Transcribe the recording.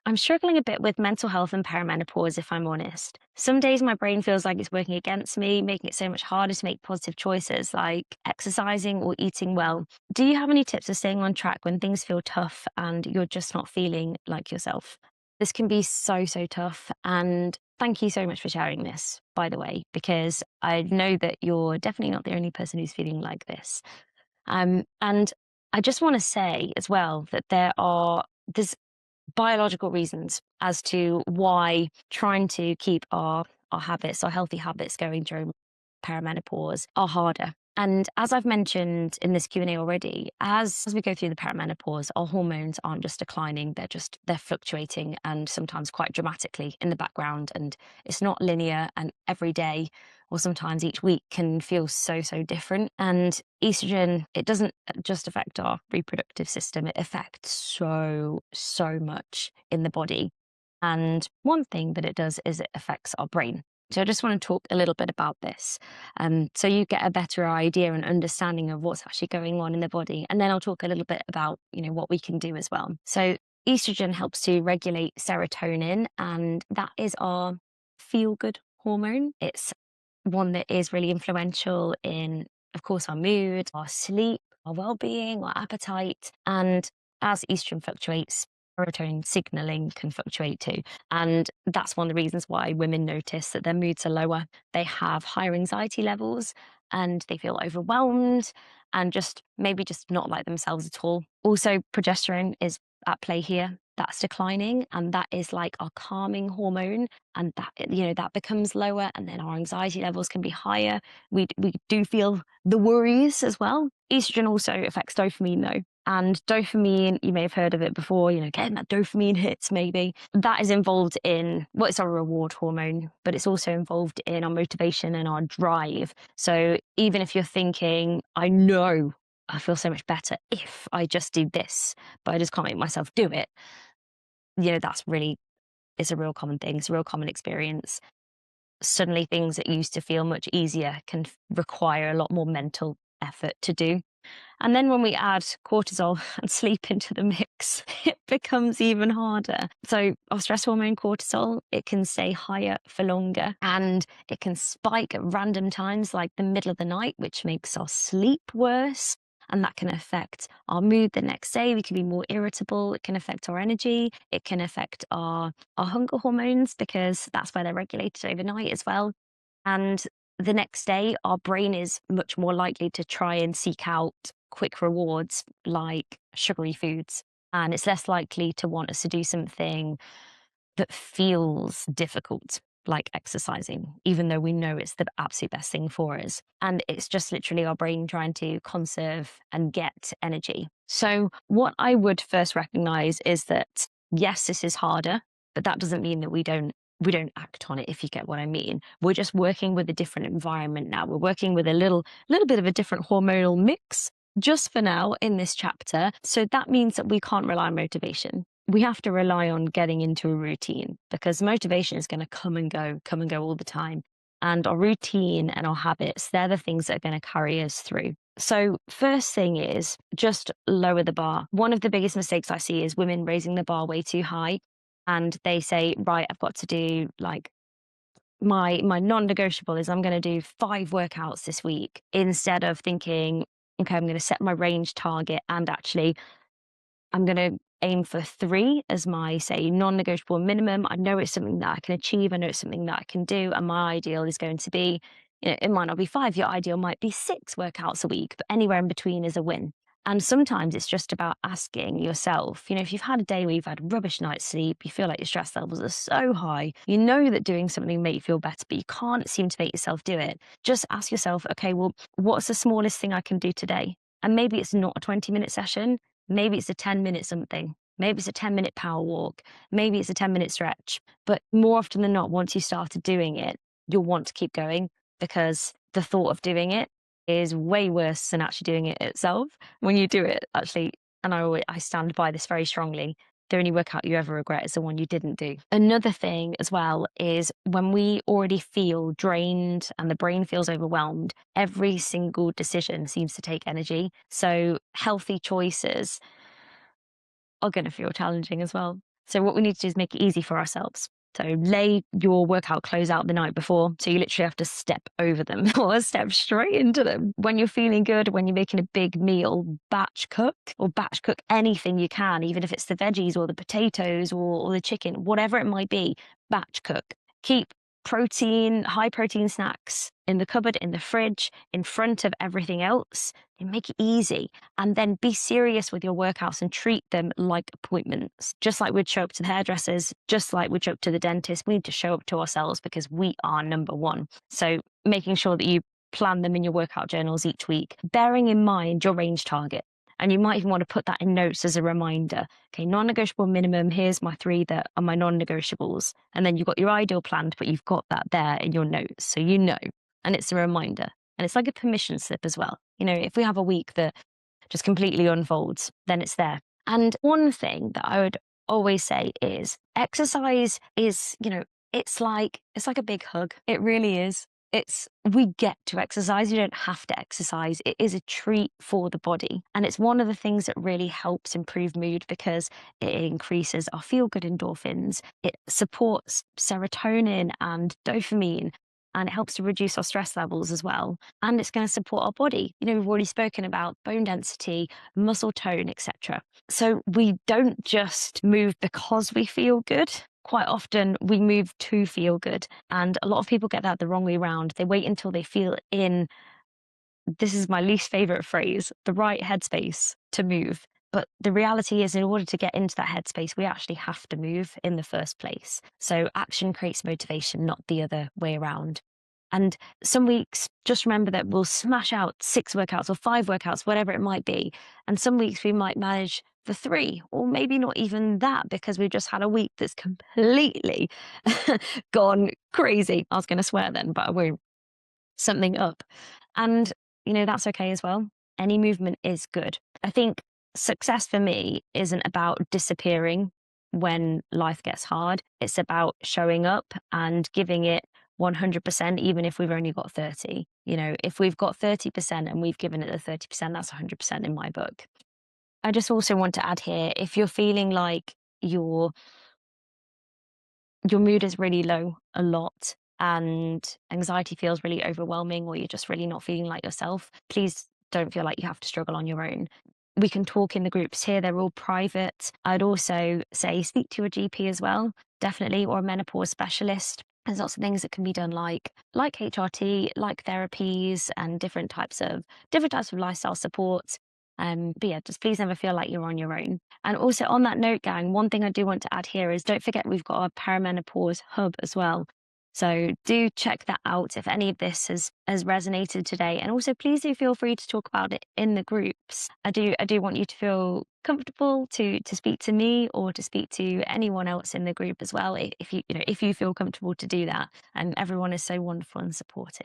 I'm struggling a bit with mental health and perimenopause, if I'm honest. Some days my brain feels like it's working against me, making it so much harder to make positive choices like exercising or eating well. Do you have any tips for staying on track when things feel tough and you're just not feeling like yourself? This can be so tough. And thank you so much for sharing this, by the way, because I know that you're definitely not the only person who's feeling like this. And I just want to say as well that there's biological reasons as to why trying to keep our habits, our healthy habits going during perimenopause are harder. And as I've mentioned in this Q&A already, as we go through the perimenopause, our hormones aren't just declining, they're fluctuating and sometimes quite dramatically in the background. And it's not linear, and every day or sometimes each week can feel so different. And estrogen, it doesn't just affect our reproductive system, it affects so much in the body. And one thing that it does is it affects our brain. So I just want to talk a little bit about this, so you get a better idea and understanding of what's actually going on in the body. And then I'll talk a little bit about, what we can do as well. So estrogen helps to regulate serotonin, and that is our feel-good hormone. It's one that is really influential in, of course, our mood, our sleep, our well-being, our appetite. And as estrogen fluctuates, serotonin signaling can fluctuate too. And that's one of the reasons why women notice that their moods are lower. They have higher anxiety levels and they feel overwhelmed and maybe just not like themselves at all. Also, progesterone is at play here. That's declining, and that is like our calming hormone, and that becomes lower, and then our anxiety levels can be higher. We do feel the worries as well. Estrogen also affects dopamine though. And dopamine, you may have heard of it before, getting that dopamine hits maybe. That is involved in, well, it's our reward hormone, but it's also involved in our motivation and our drive. So even if you're thinking, I know I feel so much better if I just do this, but I just can't make myself do it, it's a real common thing. It's a real common experience. Suddenly things that used to feel much easier can require a lot more mental effort to do. And then when we add cortisol and sleep into the mix, it becomes even harder. So our stress hormone cortisol, it can stay higher for longer, and it can spike at random times like the middle of the night, which makes our sleep worse. And that can affect our mood the next day. We can be more irritable. It can affect our energy. It can affect our hunger hormones, because that's where they're regulated overnight as well. And the next day, our brain is much more likely to try and seek out quick rewards like sugary foods. And it's less likely to want us to do something that feels difficult, like exercising, even though we know it's the absolute best thing for us. And it's just literally our brain trying to conserve and get energy. So, what I would first recognize is that, yes, this is harder, but that doesn't mean that we don't act on it, if you get what I mean. We're just working with a different environment now. We're working with a little bit of a different hormonal mix just for now in this chapter. So that means that we can't rely on motivation. We have to rely on getting into a routine, because motivation is going to come and go all the time. And our routine and our habits, they're the things that are going to carry us through. So first thing is just lower the bar. One of the biggest mistakes I see is women raising the bar way too high. And they say, right, I've got to do like my non-negotiable is I'm going to do 5 workouts this week, instead of thinking, okay, I'm going to set my range target, and actually I'm going to aim for 3 as my, say, non-negotiable minimum. I know it's something that I can achieve. I know it's something that I can do. And my ideal is going to be, it might not be 5. Your ideal might be 6 workouts a week, but anywhere in between is a win. And sometimes it's just about asking yourself, if you've had a day where you've had rubbish night's sleep, you feel like your stress levels are so high, you know that doing something may make you feel better, but you can't seem to make yourself do it. Just ask yourself, okay, well, what's the smallest thing I can do today? And maybe it's not a 20-minute session. Maybe it's a 10-minute something. Maybe it's a 10-minute power walk. Maybe it's a 10-minute stretch. But more often than not, once you started doing it, you'll want to keep going, because the thought of doing it is way worse than actually doing it itself. When you do it, actually, and I stand by this very strongly, the only workout you ever regret is the one you didn't do. Another thing as well is when we already feel drained and the brain feels overwhelmed, every single decision seems to take energy. So healthy choices are going to feel challenging as well. So what we need to do is make it easy for ourselves. So lay your workout clothes out the night before. So you literally have to step over them or step straight into them. When you're feeling good, when you're making a big meal, batch cook or batch cook anything you can, even if it's the veggies or the potatoes or the chicken, whatever it might be, batch cook. Keep high protein snacks in the cupboard, in the fridge, in front of everything else, and make it easy. And then be serious with your workouts and treat them like appointments. Just like we'd show up to the hairdressers, just like we'd show up to the dentist, we need to show up to ourselves because we are number one. So making sure that you plan them in your workout journals each week, bearing in mind your range target. And you might even want to put that in notes as a reminder. Okay, non-negotiable minimum, here's my 3 that are my non-negotiables. And then you've got your ideal planned, but you've got that there in your notes. So you know, and it's a reminder. And it's like a permission slip as well. You know, if we have a week that just completely unfolds, then it's there. And one thing that I would always say is exercise is, it's like a big hug. It really is. We get to exercise. You don't have to exercise. It is a treat for the body. And it's one of the things that really helps improve mood because it increases our feel-good endorphins. It supports serotonin and dopamine, and it helps to reduce our stress levels as well. And it's going to support our body. We've already spoken about bone density, muscle tone, etc. So we don't just move because we feel good. Quite often we move to feel good. And a lot of people get that the wrong way around. They wait until they feel in, this is my least favorite phrase, the right headspace to move. But the reality is, in order to get into that headspace, we actually have to move in the first place. So action creates motivation, not the other way around. And some weeks, just remember that we'll smash out 6 workouts or 5 workouts, whatever it might be. And some weeks we might manage the 3, or maybe not even that, because we've just had a week that's completely gone crazy. I was going to swear then, but I won't. Something up. And, that's okay as well. Any movement is good. I think success for me isn't about disappearing when life gets hard. It's about showing up and giving it 100%, even if we've only got 30. If we've got 30% and we've given it the 30%, that's 100% in my book. I just also want to add here, if you're feeling like your mood is really low a lot and anxiety feels really overwhelming, or you're just really not feeling like yourself, please don't feel like you have to struggle on your own. We can talk in the groups here. They're all private. I'd also say speak to your GP as well, definitely, or a menopause specialist. There's lots of things that can be done like HRT, like therapies and different types of lifestyle support. But yeah, just please never feel like you're on your own. And also on that note, gang, one thing I do want to add here is don't forget we've got our perimenopause hub as well. So do check that out if any of this has resonated today. And also please do feel free to talk about it in the groups. I do want you to feel comfortable to speak to me or to speak to anyone else in the group as well, if you feel comfortable to do that. And everyone is so wonderful and supportive.